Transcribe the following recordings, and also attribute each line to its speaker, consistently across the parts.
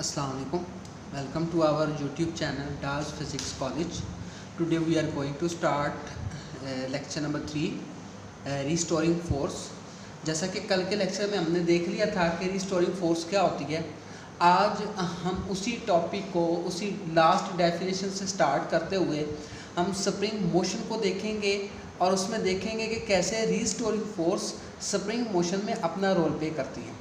Speaker 1: Assalamu alaikum. Welcome to our YouTube channel DAS Physics College. Today we are going to start lecture number 3 restoring force. जैसा कि कल के lecture में हमने देख लिया था कि रिस्टोरिंग फोर्स क्या होती है, आज हम उसी टॉपिक को उसी लास्ट डेफिनेशन से स्टार्ट करते हुए हम स्प्रिंग मोशन को देखेंगे और उसमें देखेंगे कि कैसे रिस्टोरिंग फोर्स स्प्रिंग मोशन में अपना रोल प्ले करती है।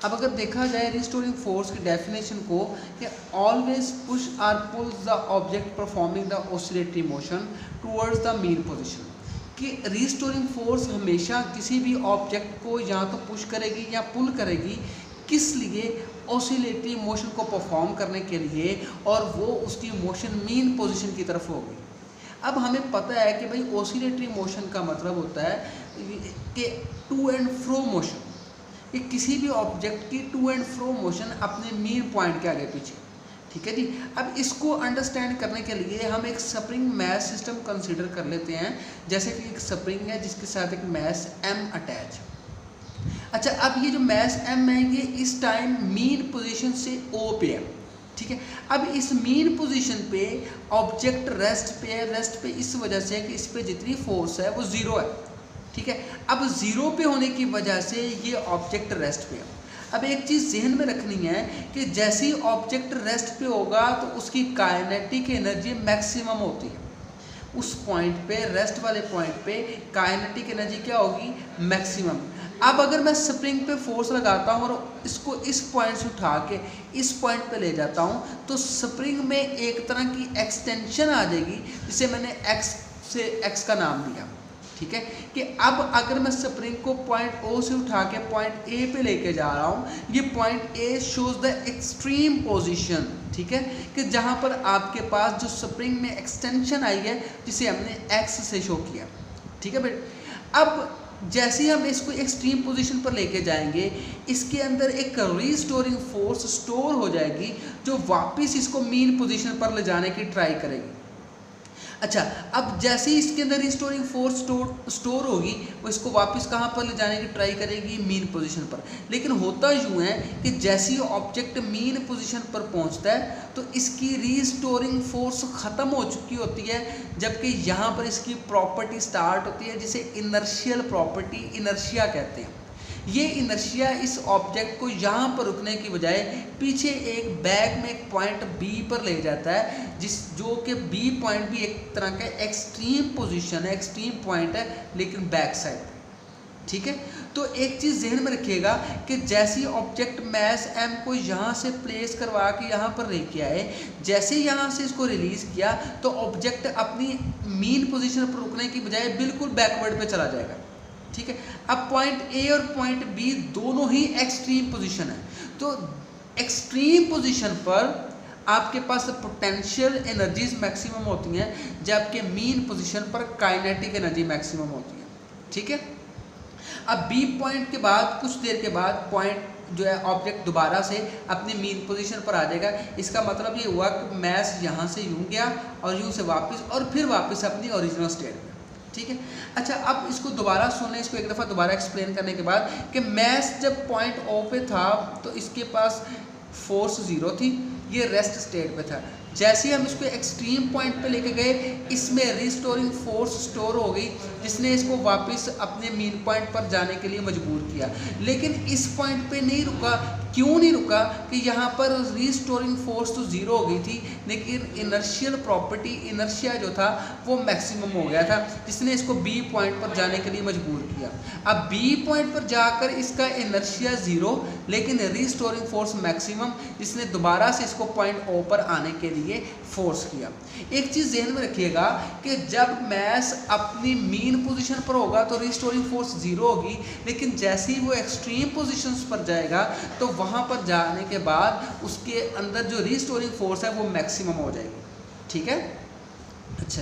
Speaker 1: अब अगर देखा जाए रिस्टोरिंग फोर्स की डेफिनेशन को कि ऑलवेज पुश और pull the object performing the oscillatory motion towards the mean position, कि रिस्टोरिंग फोर्स हमेशा किसी भी ऑब्जेक्ट को या तो पुश करेगी या पुल करेगी, किस लिए? ऑसिलेटरी मोशन को परफॉर्म करने के लिए, और वो उसकी मोशन मीन पोजीशन की तरफ होगी। अब हमें पता है कि भाई ऑसिलेटरी मोशन का मतलब होता है कि टू एंड फ्रो मोशन, कि किसी भी ऑब्जेक्ट की टू एंड फ्रो मोशन अपने मीन पॉइंट के आगे पीछे। ठीक है जी। अब इसको अंडरस्टैंड करने के लिए हम एक स्प्रिंग मैस सिस्टम कंसीडर कर लेते हैं। जैसे कि एक स्प्रिंग है जिसके साथ एक मैस m अटैच। अच्छा, अब ये जो मैस m है ये इस टाइम मीन पोजीशन से O पे है। ठीक है। अब इस मीन पोजीशन पे ऑब्जेक्ट रेस्ट पे है। रेस्ट पे इस वजह से कि इस पे जितनी फोर्स है वो ज़ीरो है। ठीक है। अब ज़ीरो पे होने की वजह से ये ऑब्जेक्ट रेस्ट पे है। अब एक चीज़ जहन में रखनी है कि जैसे ही ऑब्जेक्ट रेस्ट पे होगा तो उसकी काइनेटिक एनर्जी मैक्सिमम होती है। उस पॉइंट पे, रेस्ट वाले पॉइंट पे काइनेटिक एनर्जी क्या होगी? मैक्सिमम। अब अगर मैं स्प्रिंग पे फोर्स लगाता हूँ और इसको इस पॉइंट से उठा के इस पॉइंट पे ले जाता हूँ तो स्प्रिंग में एक तरह की एक्सटेंशन आ जाएगी, जिसे मैंने एक्स से एक्स का नाम दिया। ठीक है। कि अब अगर मैं स्प्रिंग को पॉइंट O से उठा के पॉइंट A पे लेके जा रहा हूँ, ये point A shows the extreme position. ठीक है। कि जहाँ पर आपके पास जो स्प्रिंग में एक्सटेंशन आई है जिसे हमने X से शो किया। ठीक है बेटा। अब जैसे ही हम इसको एक्सट्रीम पोजीशन पर लेके जाएंगे, इसके अंदर एक रिस्टोरिंग फोर्स स्टोर हो जाएगी जो वापस इसको मीन पोजीशन पर ले जाने की ट्राई करेगी। अच्छा, अब जैसे ही इसके अंदर रिस्टोरिंग फोर्स स्टोर होगी, वो इसको वापस कहाँ पर ले जाने की ट्राई करेगी? मीन पोजीशन पर। लेकिन होता यूँ है कि जैसे ही ऑब्जेक्ट मीन पोजीशन पर पहुँचता है तो इसकी रिस्टोरिंग फोर्स ख़त्म हो चुकी होती है, जबकि यहाँ पर इसकी प्रॉपर्टी स्टार्ट होती है जिसे इनर्शियल प्रॉपर्टी, इनर्शिया कहते हैं। ये इनर्शिया इस ऑब्जेक्ट को यहाँ पर रुकने की बजाय पीछे एक बैग में एक पॉइंट B पर ले जाता है, जो कि B पॉइंट भी एक तरह का एक्सट्रीम पोजीशन है, एक्सट्रीम पॉइंट है, लेकिन बैक साइड। ठीक है। तो एक चीज़ जहन में रखिएगा कि जैसे ऑब्जेक्ट मैस m को यहाँ से प्लेस करवा के यहाँ पर लेके आए, जैसे यहाँ से इसको रिलीज़ किया तो ऑब्जेक्ट अपनी मीन पोजीशन पर रुकने की बजाय बिल्कुल बैकवर्ड पे चला जाएगा। ठीक है। अब पॉइंट A और पॉइंट B दोनों ही एक्सट्रीम पोजीशन है, तो एक्सट्रीम पोजीशन पर आपके पास पोटेंशियल एनर्जीज मैक्सिमम होती हैं, जबकि मीन पोजीशन पर काइनेटिक एनर्जी मैक्सिमम होती है। ठीक है। अब B पॉइंट के बाद कुछ देर के बाद पॉइंट जो है ऑब्जेक्ट दोबारा से अपनी मीन पोजीशन पर आ जाएगा। इसका मतलब ये हुआ कि मैस यहाँ से यूँ गया और यूँ से वापस और फिर वापस अपनी ओरिजिनल स्टेट में। ठीक है। अच्छा, अब इसको दोबारा सुन लें, इसको एक दफ़ा दोबारा एक्सप्लेन करने के बाद कि मैस जब पॉइंट O पे था तो इसके पास फोर्स ज़ीरो थी, ये रेस्ट स्टेट पे था। जैसे ही हम इसको एक्सट्रीम पॉइंट पे लेके गए, इसमें रिस्टोरिंग फोर्स स्टोर हो गई जिसने इसको वापस अपने मीन पॉइंट पर जाने के लिए मजबूर किया। लेकिन इस पॉइंट पे नहीं रुका। क्यों नहीं रुका? कि यहाँ पर रिस्टोरिंग फोर्स तो ज़ीरो हो गई थी, लेकिन इनर्शियल प्रॉपर्टी, इनर्शिया जो था वो मैक्सिमम हो गया था, जिसने इसको B पॉइंट पर जाने के लिए मजबूर किया। अब B पॉइंट पर जाकर इसका इनर्शिया ज़ीरो, लेकिन रिस्टोरिंग फोर्स मैक्सिमम, जिसने दोबारा से इसको पॉइंट O पर आने के लिए फोर्स किया। एक चीज़ ध्यान में रखिएगा कि जब मैस अपनी मीन पोजीशन पर होगा तो रिस्टोरिंग फोर्स ज़ीरो होगी, लेकिन जैसे ही वो एक्सट्रीम पोजीशंस पर जाएगा तो वहाँ पर जाने के बाद उसके अंदर जो रिस्टोरिंग फोर्स है वो मैक्सिमम हो जाएगी। ठीक है। अच्छा,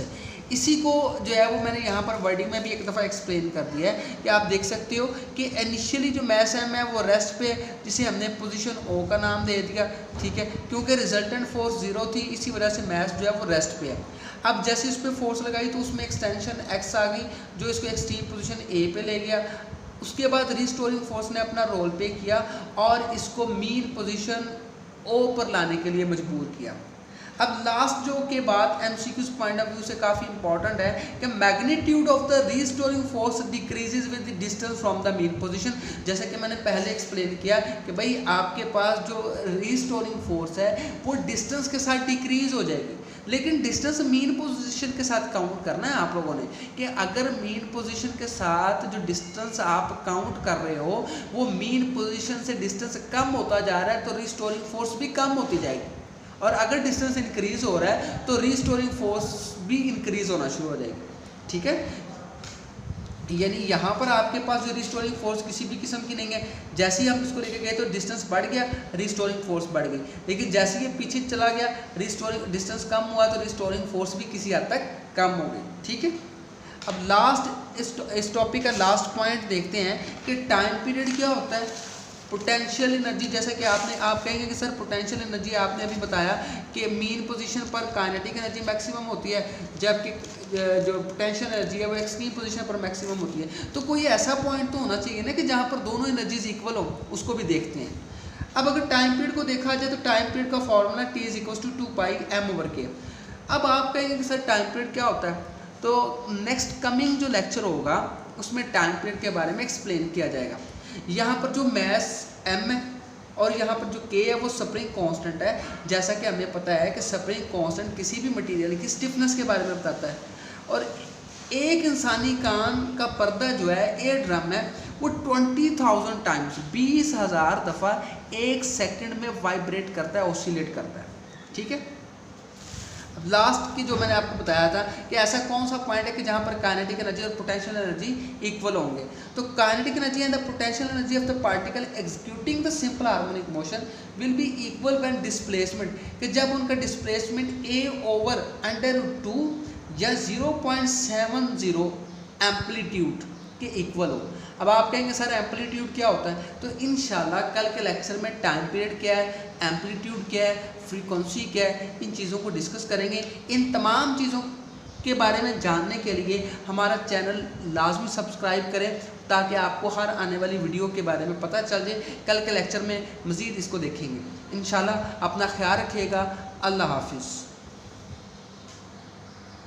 Speaker 1: इसी को जो है वो मैंने यहाँ पर वर्डिंग में भी एक दफ़ा एक्सप्लेन कर दिया है कि आप देख सकते हो कि इनिशियली जो मैस m है वो रेस्ट पे, जिसे हमने पोजीशन O का नाम दे दिया। ठीक है। क्योंकि रिजल्टेंट फोर्स ज़ीरो थी, इसी वजह से मैस जो है वो रेस्ट पे है। अब जैसे इस पर फोर्स लगाई तो उसमें एक्सटेंशन X आ गई, जो इसको एक्सट्रीम पोजीशन A पे ले गया। उसके बाद रिस्टोरिंग फोर्स ने अपना रोल प्ले किया और इसको मीन पोजीशन ओ पर लाने के लिए मजबूर किया। अब लास्ट जो के बाद एमसीक्यूज पॉइंट ऑफ व्यू से काफ़ी इंपॉर्टेंट है कि magnitude of the restoring force decreases with the distance from the mean position. जैसा कि मैंने पहले एक्सप्लेन किया कि भाई आपके पास जो रीस्टोरिंग फोर्स है वो डिस्टेंस के साथ डिक्रीज हो जाएगी, लेकिन डिस्टेंस मीन पोजीशन के साथ काउंट करना है आप लोगों ने कि अगर मीन पोजीशन के साथ जो डिस्टेंस आप काउंट कर रहे हो वो मीन पोजीशन से डिस्टेंस कम होता जा रहा है तो रीस्टोरिंग फोर्स भी कम होती जाएगी, और अगर डिस्टेंस इंक्रीज हो रहा है तो रीस्टोरिंग फोर्स भी इंक्रीज होना शुरू हो जाएगी। ठीक है, यानी यहाँ पर आपके पास जो रिस्टोरिंग फोर्स किसी भी किस्म की नहीं है, जैसे ही हम इसको लेके गए तो डिस्टेंस बढ़ गया, रिस्टोरिंग फोर्स बढ़ गई, लेकिन जैसे ये पीछे चला गया रिस्टोरिंग डिस्टेंस कम हुआ तो रिस्टोरिंग फोर्स भी किसी हद तक कम हो गई। ठीक है, अब लास्ट इस टॉपिक का लास्ट पॉइंट देखते हैं कि टाइम पीरियड क्या होता है। पोटेंशियल एनर्जी, जैसा कि आप कहेंगे कि सर पोटेंशियल एनर्जी आपने अभी बताया कि मीन पोजीशन पर काइनेटिक एनर्जी मैक्सिमम होती है, जबकि जो पोटेंशियल एनर्जी है वो एक्सट्रीम पोजीशन पर मैक्सिमम होती है। तो कोई ऐसा पॉइंट तो होना चाहिए ना कि जहाँ पर दोनों एनर्जीज इक्वल हो, उसको भी देखते हैं। अब अगर टाइम पीरियड को देखा जाए तो टाइम पीरियड का फॉर्मूला T = 2πm/k। अब आप कहेंगे कि सर टाइम पीरियड क्या होता है, तो नेक्स्ट कमिंग जो लेक्चर होगा उसमें टाइम पीरियड के बारे में एक्सप्लेन किया जाएगा। यहाँ पर जो मैस m है और यहाँ पर जो k है वो स्प्रिंग कांस्टेंट है। जैसा कि हमें पता है कि स्प्रिंग कांस्टेंट किसी भी मटेरियल की स्टिफनेस के बारे में बताता है, और एक इंसानी कान का पर्दा जो है एयर ड्रम है वो 20,000 टाइम्स 20,000 दफ़ा एक सेकंड में वाइब्रेट करता है, ऑसिलेट करता है। ठीक है, अब लास्ट की जो मैंने आपको बताया था कि ऐसा कौन सा पॉइंट है कि जहाँ पर काइनेटिक एनर्जी और पोटेंशियल एनर्जी इक्वल होंगे, तो kinetic energy and the potential energy of the particle executing the simple harmonic motion will be equal when displacement, कि जब उनका डिस्प्लेसमेंट a/√2 या 0.70 एम्पलीट्यूड के इक्वल हो। अब आप कहेंगे सर एम्पलीट्यूड क्या होता है, तो इंशाल्लाह कल के लेक्चर में टाइम पीरियड क्या है, एम्पलीट्यूड क्या है, फ्रीक्वेंसी क्या है, इन चीज़ों को डिस्कस करेंगे। इन तमाम चीज़ों के बारे में जानने के लिए हमारा चैनल लाजमी सब्सक्राइब करें ताकि आपको हर आने वाली वीडियो के बारे में पता चल जाए। कल के लेक्चर में मज़ीद इसको देखेंगे इंशाल्लाह। अपना ख्याल रखिएगा। अल्लाह हाफिज़।